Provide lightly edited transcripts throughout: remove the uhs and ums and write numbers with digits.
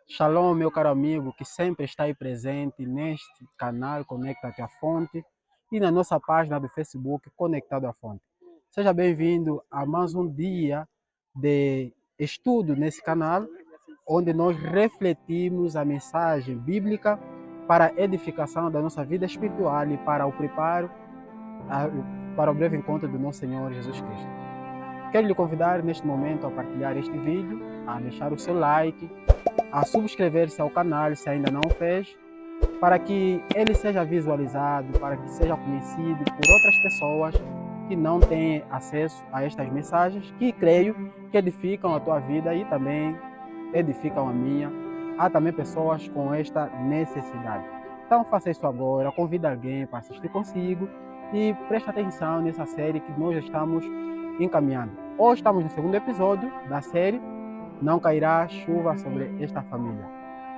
Shalom, meu caro amigo, que sempre está aí presente neste canal Conecta-te à Fonte e na nossa página do Facebook Conectado à Fonte. Seja bem-vindo a mais um dia de estudo nesse canal, onde nós refletimos a mensagem bíblica para a edificação da nossa vida espiritual e para o preparo para o breve encontro do nosso Senhor Jesus Cristo. Quero lhe convidar neste momento a partilhar este vídeo, a deixar o seu like, a subscrever-se ao canal se ainda não o fez, para que ele seja visualizado, para que seja conhecido por outras pessoas que não têm acesso a estas mensagens, que creio que edificam a tua vida e também edificam a minha. Há também pessoas com esta necessidade. Então faça isso agora, convida alguém para assistir consigo e preste atenção nessa série que nós estamos encaminhando. Hoje estamos no segundo episódio da série Não Cairá Chuva sobre esta família.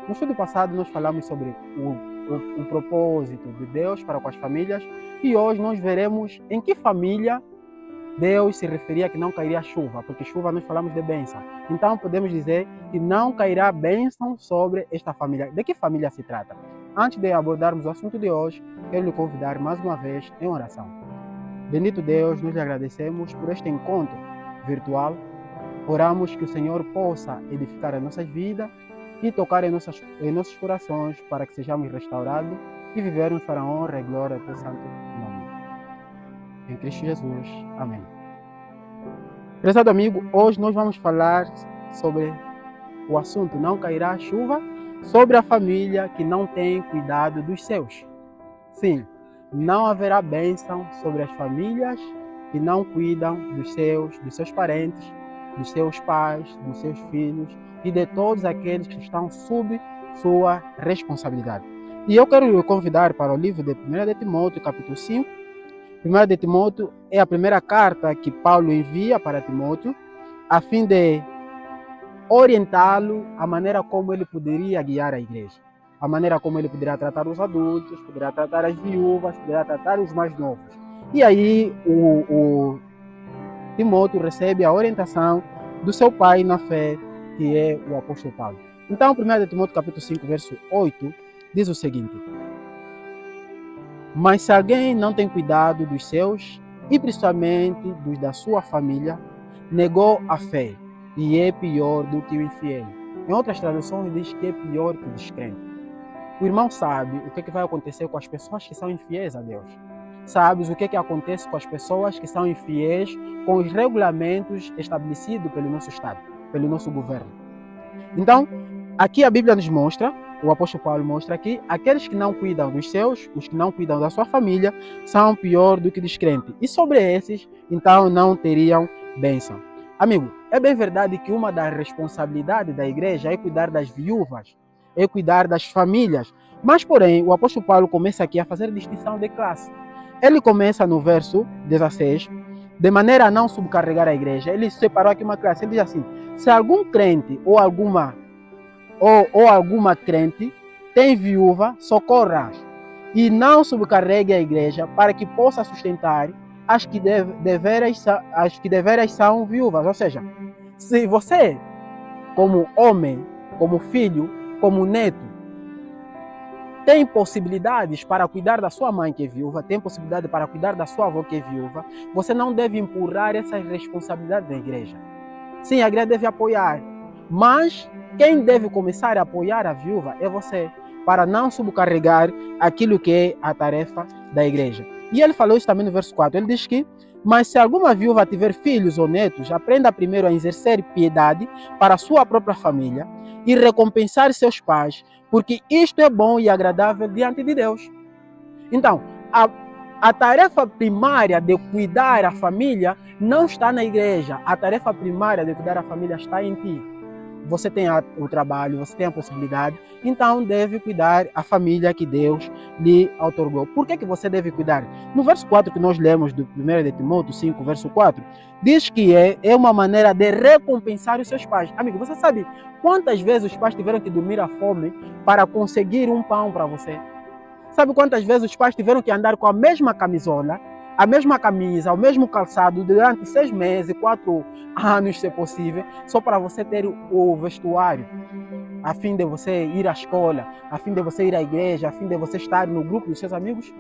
No estudo passado nós falamos sobre o propósito de Deus para com as famílias e hoje nós veremos em que família Deus se referia que não cairia chuva, porque chuva nós falamos de bênção. Então podemos dizer que não cairá bênção sobre esta família. De que família se trata? Antes de abordarmos o assunto de hoje, quero lhe convidar mais uma vez em oração. Bendito Deus, nós lhe agradecemos por este encontro virtual. Oramos que o Senhor possa edificar as nossas vidas e tocar em nossos corações para que sejamos restaurados e vivermos para a honra e glória do teu santo nome. Em Cristo Jesus. Amém. Prezado amigo, hoje nós vamos falar sobre o assunto Não Cairá Chuva, sobre a família que não tem cuidado dos seus. Sim, não haverá bênção sobre as famílias que não cuidam dos seus parentes, dos seus pais, dos seus filhos e de todos aqueles que estão sob sua responsabilidade. E eu quero lhe convidar para o livro de 1 de Timóteo, capítulo 5. 1 de Timóteo é a primeira carta que Paulo envia para Timóteo, a fim de orientá-lo a maneira como ele poderia guiar a igreja, a maneira como ele poderia tratar os adultos, poderia tratar as viúvas, poderia tratar os mais novos. E aí o Timóteo recebe a orientação do seu pai na fé, que é o apóstolo Paulo. Então, 1 de Timóteo capítulo 5, verso 8, diz o seguinte: mas se alguém não tem cuidado dos seus, e principalmente dos da sua família, negou a fé, e é pior do que o infiel. Em outras traduções diz que é pior que o descrente. O irmão sabe o que vai acontecer com as pessoas que são infiéis a Deus. Sabes o que acontece com as pessoas que são infiéis com os regulamentos estabelecidos pelo nosso Estado, pelo nosso governo. Então, aqui a Bíblia nos mostra, o apóstolo Paulo mostra que aqueles que não cuidam dos seus, os que não cuidam da sua família, são pior do que descrentes. E sobre esses, então, não teriam bênção. Amigo, é bem verdade que uma das responsabilidades da igreja é cuidar das viúvas, é cuidar das famílias. Mas, porém, o apóstolo Paulo começa aqui a fazer distinção de classe. Ele começa no verso 16, de maneira a não subcarregar a igreja. Ele separou aqui uma classe. Ele diz assim: se algum crente ou alguma crente tem viúva, socorra-as e não subcarregue a igreja para que possa sustentar as que deveras são viúvas. Ou seja, se você, como homem, como filho, como neto, tem possibilidades para cuidar da sua mãe que é viúva, tem possibilidade para cuidar da sua avó que é viúva, você não deve empurrar essas responsabilidades da igreja. Sim, a igreja deve apoiar, mas quem deve começar a apoiar a viúva é você, para não subcarregar aquilo que é a tarefa da igreja. E ele falou isso também no verso 4, ele diz que: mas se alguma viúva tiver filhos ou netos, aprenda primeiro a exercer piedade para a sua própria família e recompensar seus pais, porque isto é bom e agradável diante de Deus. Então, a tarefa primária de cuidar a família não está na igreja. A tarefa primária de cuidar a família está em ti. Você tem o trabalho, você tem a possibilidade, então deve cuidar a família que Deus lhe outorgou. Por que você deve cuidar? No verso 4 que nós lemos do 1 de Timóteo 5, verso 4, diz que é uma maneira de recompensar os seus pais. Amigo, você sabe quantas vezes os pais tiveram que dormir à fome para conseguir um pão para você? Sabe quantas vezes os pais tiveram que andar com a mesma camisola, a mesma camisa, o mesmo calçado durante 6 meses, 4 anos, se possível, só para você ter o vestuário, a fim de você ir à escola, a fim de você ir à igreja, a fim de você estar no grupo dos seus amigos?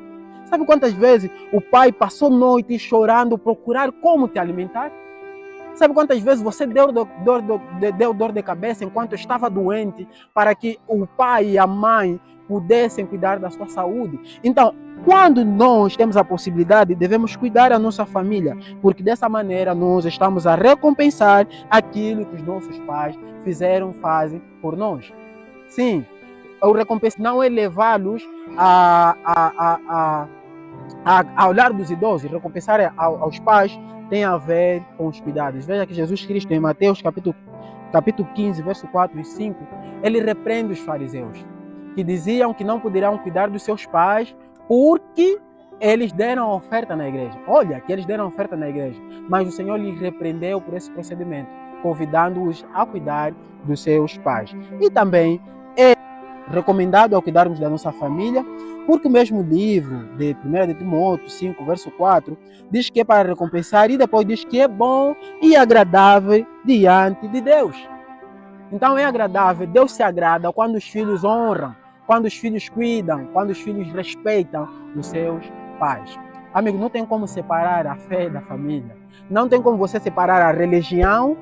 Sabe quantas vezes o pai passou noite chorando, procurar como te alimentar? Sabe quantas vezes você deu dor de cabeça enquanto estava doente para que o pai e a mãe pudessem cuidar da sua saúde? Então, quando nós temos a possibilidade, devemos cuidar da nossa família, porque dessa maneira nós estamos a recompensar aquilo que os nossos pais fazem por nós. Sim, o recompensa não é levá-los ao lar dos idosos, recompensar aos pais tem a ver com os cuidados. Veja que Jesus Cristo, em Mateus capítulo 15, verso 4 e 5, ele repreende os fariseus, que diziam que não poderiam cuidar dos seus pais porque eles deram oferta na igreja. Olha, que eles deram oferta na igreja, mas o Senhor lhes repreendeu por esse procedimento, convidando-os a cuidar dos seus pais. E também é recomendado ao cuidarmos da nossa família, porque o mesmo livro de 1 de Timóteo 5, verso 4, diz que é para recompensar e depois diz que é bom e agradável diante de Deus. Então é agradável, Deus se agrada quando os filhos honram, quando os filhos cuidam, quando os filhos respeitam os seus pais. Amigo, não tem como separar a fé da família. Não tem como você separar a religião,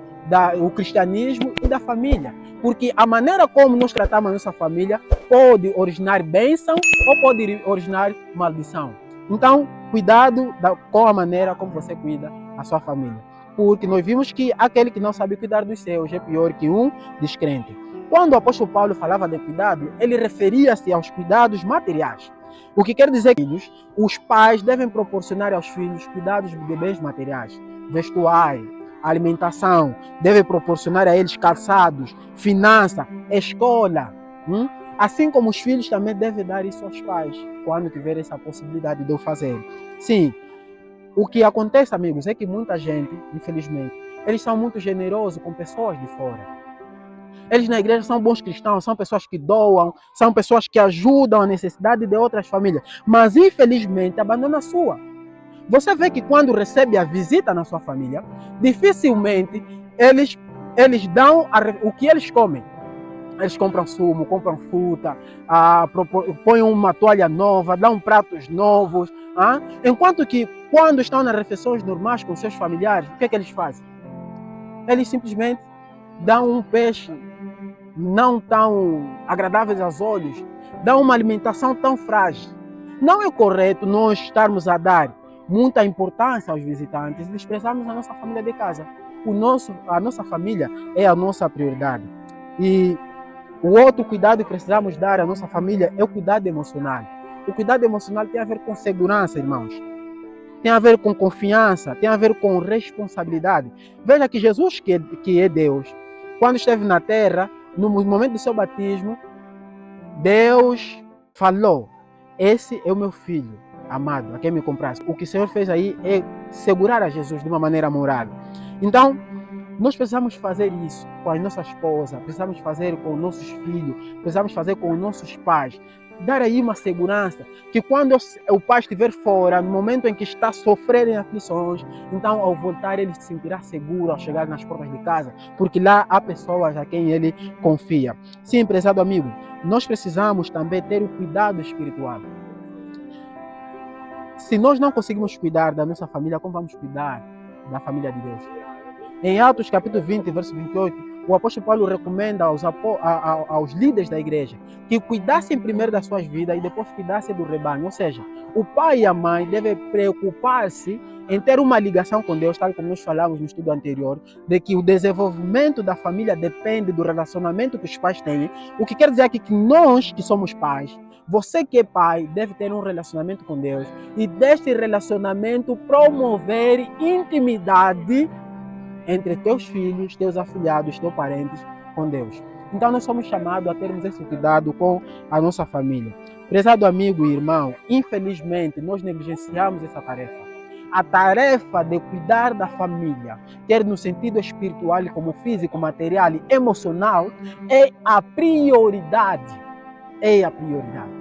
o cristianismo e da família. Porque a maneira como nós tratamos a nossa família pode originar bênção ou pode originar maldição. Então, cuidado com a maneira como você cuida a sua família. Porque nós vimos que aquele que não sabe cuidar dos seus é pior que um descrente. Quando o apóstolo Paulo falava de cuidado, ele referia-se aos cuidados materiais. O que quer dizer que os pais devem proporcionar aos filhos cuidados de bens materiais, vestuário, alimentação, deve proporcionar a eles calçados, finança, escola. Assim como os filhos também devem dar isso aos pais, quando tiverem essa possibilidade de o fazer. Sim, o que acontece, amigos, é que muita gente, infelizmente, eles são muito generosos com pessoas de fora. Eles na igreja são bons cristãos, são pessoas que doam, são pessoas que ajudam a necessidade de outras famílias, mas infelizmente abandonam a sua. Você vê que quando recebe a visita na sua família, dificilmente eles dão o que eles comem. Eles compram sumo, compram fruta, põem uma toalha nova, dão pratos novos. Enquanto que quando estão nas refeições normais com seus familiares, o que é que eles fazem? Eles simplesmente dão um peixe não tão agradável aos olhos, dão uma alimentação tão frágil. Não é correto nós estarmos a dar muita importância aos visitantes e desprezarmos a nossa família de casa. A nossa família é a nossa prioridade. E o outro cuidado que precisamos dar à nossa família é o cuidado emocional. O cuidado emocional tem a ver com segurança, irmãos. Tem a ver com confiança, tem a ver com responsabilidade. Veja que Jesus, que é Deus, quando esteve na terra, no momento do seu batismo, Deus falou: esse é o meu filho amado, a quem me compraste. O que o Senhor fez aí é segurar a Jesus de uma maneira moral. Então, nós precisamos fazer isso com a nossa esposa, precisamos fazer com os nossos filhos, precisamos fazer com os nossos pais. Dar aí uma segurança, que quando o pai estiver fora, no momento em que está a sofrer em aflições, então ao voltar ele se sentirá seguro ao chegar nas portas de casa, porque lá há pessoas a quem ele confia. Sim, prezado amigo, nós precisamos também ter o cuidado espiritual. Se nós não conseguimos cuidar da nossa família, como vamos cuidar da família de Deus? Em Atos capítulo 20, verso 28, o apóstolo Paulo recomenda aos líderes da igreja que cuidassem primeiro das suas vidas e depois cuidassem do rebanho. Ou seja, o pai e a mãe devem preocupar-se em ter uma ligação com Deus, tal como nós falamos no estudo anterior, de que o desenvolvimento da família depende do relacionamento que os pais têm. O que quer dizer aqui que nós que somos pais, você que é pai, deve ter um relacionamento com Deus e deste relacionamento promover intimidade entre teus filhos, teus afilhados, teus parentes com Deus. Então nós somos chamados a termos esse cuidado com a nossa família. Prezado amigo e irmão, infelizmente nós negligenciamos essa tarefa. A tarefa de cuidar da família, quer no sentido espiritual, como físico, material e emocional, é a prioridade. É a prioridade.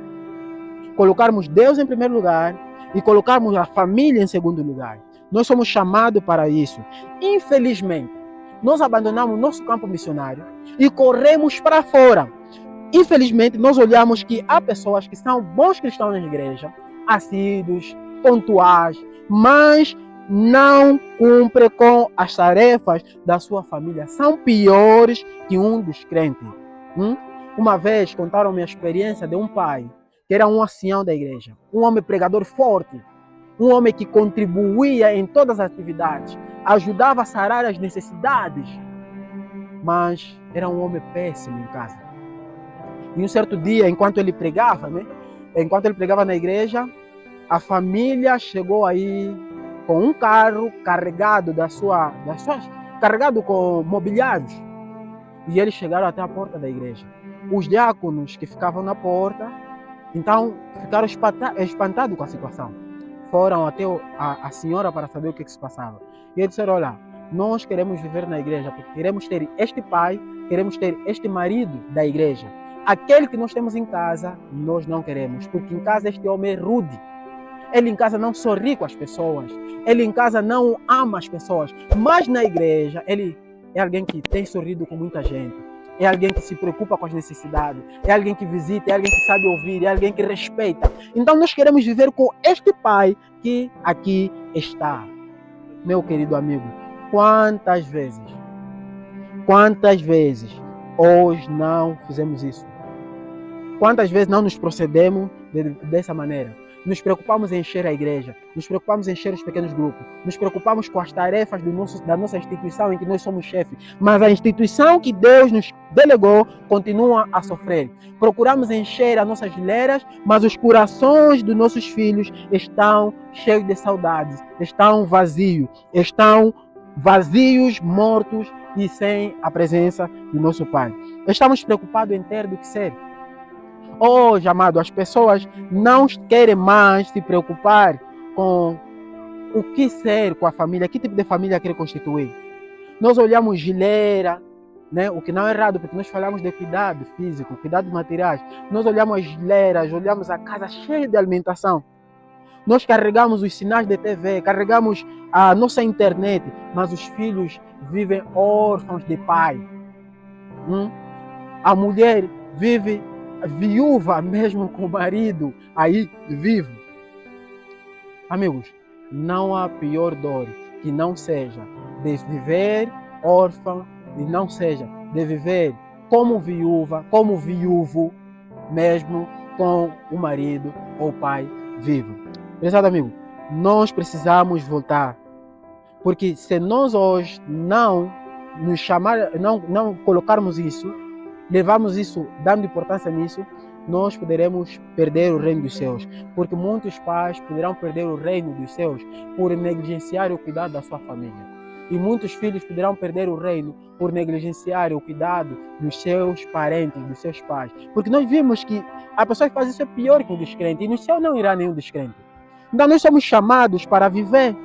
colocarmos Deus em primeiro lugar e colocarmos a família em segundo lugar. Nós somos chamados para isso. Infelizmente, nós abandonamos nosso campo missionário e corremos para fora. Infelizmente, nós olhamos que há pessoas que são bons cristãos na igreja, assíduos, pontuais, mas não cumprem com as tarefas da sua família. São piores que um descrente. Uma vez contaram-me a experiência de um pai que era um ancião da igreja, um homem pregador forte, um homem que contribuía em todas as atividades, ajudava a sarar as necessidades, mas era um homem péssimo em casa. E um certo dia, enquanto ele pregava na igreja, a família chegou aí com um carro carregado carregado com mobiliários. E eles chegaram até a porta da igreja. Os diáconos que ficavam na porta, então, ficaram espantados com a situação. Foram até a senhora para saber o que se passava. E eles disseram, olha, nós queremos viver na igreja, porque queremos ter este pai, queremos ter este marido da igreja. Aquele que nós temos em casa, nós não queremos, porque em casa este homem é rude. Ele em casa não sorri com as pessoas, ele em casa não ama as pessoas, mas na igreja ele é alguém que tem sorrido com muita gente, é alguém que se preocupa com as necessidades, é alguém que visita, é alguém que sabe ouvir, é alguém que respeita. Então nós queremos viver com este pai que aqui está. Meu querido amigo, quantas vezes hoje não fizemos isso? Quantas vezes não nos procedemos dessa maneira? Nos preocupamos em encher a igreja, nos preocupamos em encher os pequenos grupos, nos preocupamos com as tarefas da nossa instituição em que nós somos chefes, mas a instituição que Deus nos delegou continua a sofrer. Procuramos encher as nossas fileiras, mas os corações dos nossos filhos estão cheios de saudades, estão vazios, mortos e sem a presença do nosso Pai. Estamos preocupados em ter do que ser. Hoje, amado, as pessoas não querem mais se preocupar com o que ser com a família, que tipo de família quer constituir. Nós olhamos geleira, né? O que não é errado, porque nós falamos de cuidado físico, cuidado materiais. Nós olhamos as geleiras, olhamos a casa cheia de alimentação. Nós carregamos os sinais de TV, carregamos a nossa internet, mas os filhos vivem órfãos de pai. A mulher vive viúva mesmo com o marido aí vivo. Amigos, não há pior dor que não seja de viver órfã e não seja de viver como viúva, como viúvo, mesmo com o marido ou o pai vivo. Prezado amigo, nós precisamos voltar, porque se nós hoje não colocarmos isso, levarmos isso, dando importância nisso, nós poderemos perder o reino dos céus. Porque muitos pais poderão perder o reino dos céus por negligenciar o cuidado da sua família. E muitos filhos poderão perder o reino por negligenciar o cuidado dos seus parentes, dos seus pais. Porque nós vimos que a pessoa que faz isso é pior que o descrente. E no céu não irá nenhum descrente. Então nós somos chamados para viver.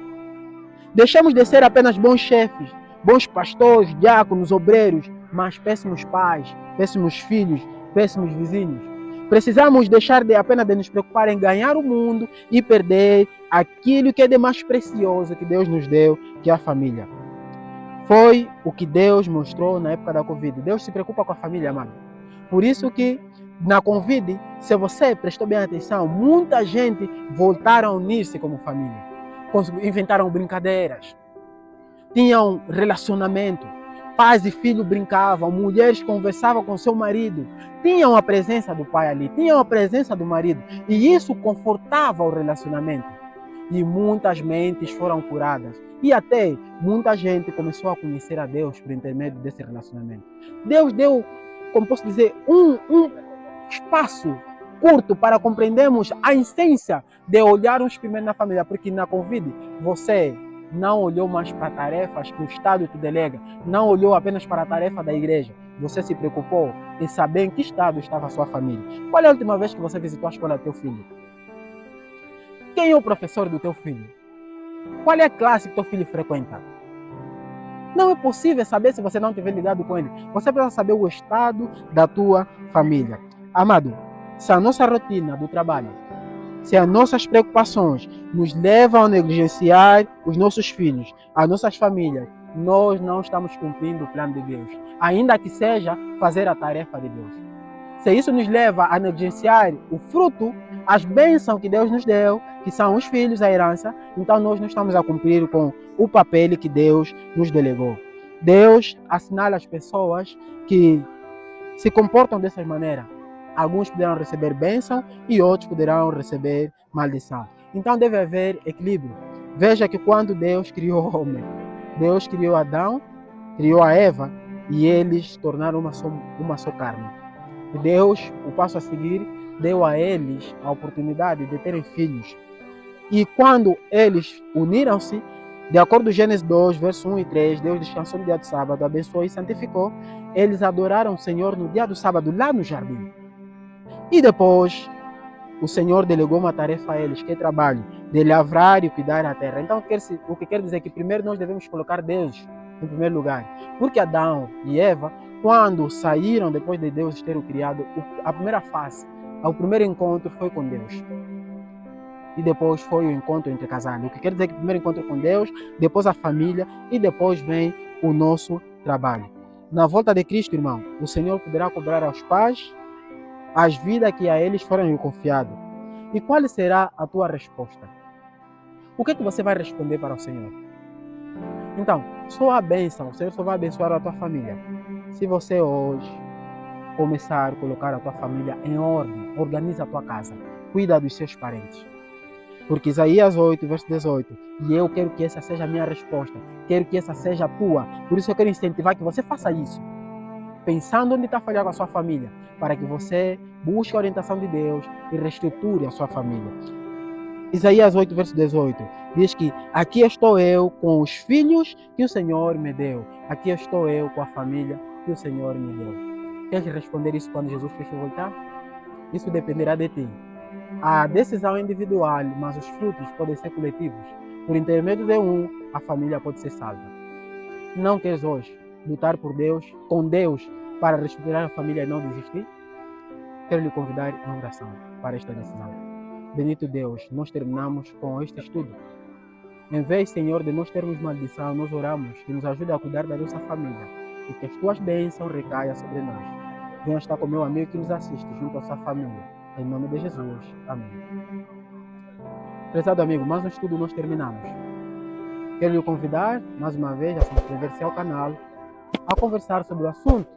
Deixamos de ser apenas bons chefes, bons pastores, diáconos, obreiros, mas péssimos pais, péssimos filhos, péssimos vizinhos. Precisamos deixar apenas de nos preocupar em ganhar o mundo e perder aquilo que é de mais precioso que Deus nos deu, que é a família. Foi o que Deus mostrou na época da Covid. Deus se preocupa com a família, amado. Por isso que na Covid, se você prestou bem atenção, muita gente voltaram a unir-se como família. Inventaram brincadeiras, tinham relacionamento. Pais e filhos brincavam, mulheres conversavam com seu marido, tinham a presença do pai ali, tinham a presença do marido, e isso confortava o relacionamento. E muitas mentes foram curadas, e até muita gente começou a conhecer a Deus por intermédio desse relacionamento. Deus deu, como posso dizer, um espaço curto para compreendermos a essência de olharmos primeiro na família, porque na Covid você não olhou mais para tarefas que o Estado te delega, não olhou apenas para a tarefa da igreja. Você se preocupou em saber em que estado estava a sua família. Qual é a última vez que você visitou a escola do teu filho? Quem é o professor do teu filho? Qual é a classe que teu filho frequenta? Não é possível saber se você não estiver ligado com ele. Você precisa saber o estado da tua família. Amado, se a nossa rotina do trabalho se as nossas preocupações nos levam a negligenciar os nossos filhos, as nossas famílias, nós não estamos cumprindo o plano de Deus, ainda que seja fazer a tarefa de Deus. Se isso nos leva a negligenciar o fruto, as bênçãos que Deus nos deu, que são os filhos, a herança, então nós não estamos a cumprir com o papel que Deus nos delegou. Deus assinala as pessoas que se comportam dessa maneira. Alguns poderão receber bênção e outros poderão receber maldição. Então deve haver equilíbrio. Veja que quando Deus criou o homem, Deus criou Adão, criou a Eva e eles se tornaram uma só carne. E Deus, o passo a seguir, deu a eles a oportunidade de terem filhos. E quando eles uniram-se, de acordo com Gênesis 2, verso 1 e 3, Deus descansou no dia do sábado, abençoou e santificou. Eles adoraram o Senhor no dia do sábado, lá no jardim. E depois, o Senhor delegou uma tarefa a eles, que é trabalho, de lavrar e cuidar da terra. Então, o que quer dizer que primeiro nós devemos colocar Deus em primeiro lugar. Porque Adão e Eva, quando saíram depois de Deus ter o criado, a primeira fase, o primeiro encontro foi com Deus. E depois foi o encontro entre casais. O que quer dizer que primeiro encontro com Deus, depois a família e depois vem o nosso trabalho. Na volta de Cristo, irmão, o Senhor poderá cobrar aos pais as vidas que a eles foram confiadas. E qual será a tua resposta? O que você vai responder para o Senhor? Então, só a bênção, o Senhor só vai abençoar a tua família. Se você hoje começar a colocar a tua família em ordem, organiza a tua casa, cuida dos seus parentes. Porque Isaías 8, verso 18, e eu quero que essa seja a minha resposta, quero que essa seja a tua, por isso eu quero incentivar que você faça isso, pensando onde está falhando a sua família, para que você busque a orientação de Deus e reestruture a sua família. Isaías 8, verso 18, diz que aqui estou eu com os filhos que o Senhor me deu, aqui estou eu com a família que o Senhor me deu. Queres responder isso quando Jesus Cristo voltar? Isso dependerá de ti. A decisão é individual, mas os frutos podem ser coletivos. Por intermédio de um, a família pode ser salva. Não queres hoje lutar por Deus, com Deus, para reestruturar a família e não desistir? Quero lhe convidar em oração para esta decisão. Bendito Deus, nós terminamos com este estudo. Em vez, Senhor, de nós termos maldição, nós oramos que nos ajude a cuidar da nossa família e que as tuas bênçãos recaiam sobre nós. Venha estar com meu amigo que nos assiste junto à sua família. Em nome de Jesus. Amém. Prezado amigo, mais um estudo nós terminamos. Quero lhe convidar, mais uma vez, a se inscrever-se ao canal, a conversar sobre o assunto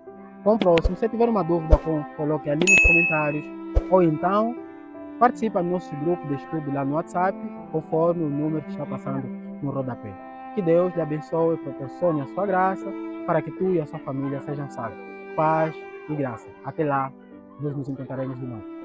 com o próximo. Se tiver uma dúvida, coloque ali nos comentários. Ou então, participe do nosso grupo de estudo lá no WhatsApp, conforme o número que está passando no rodapé. Que Deus lhe abençoe e proporcione a sua graça, para que tu e a sua família sejam salvos. Paz e graça. Até lá, nós nos encontraremos de novo.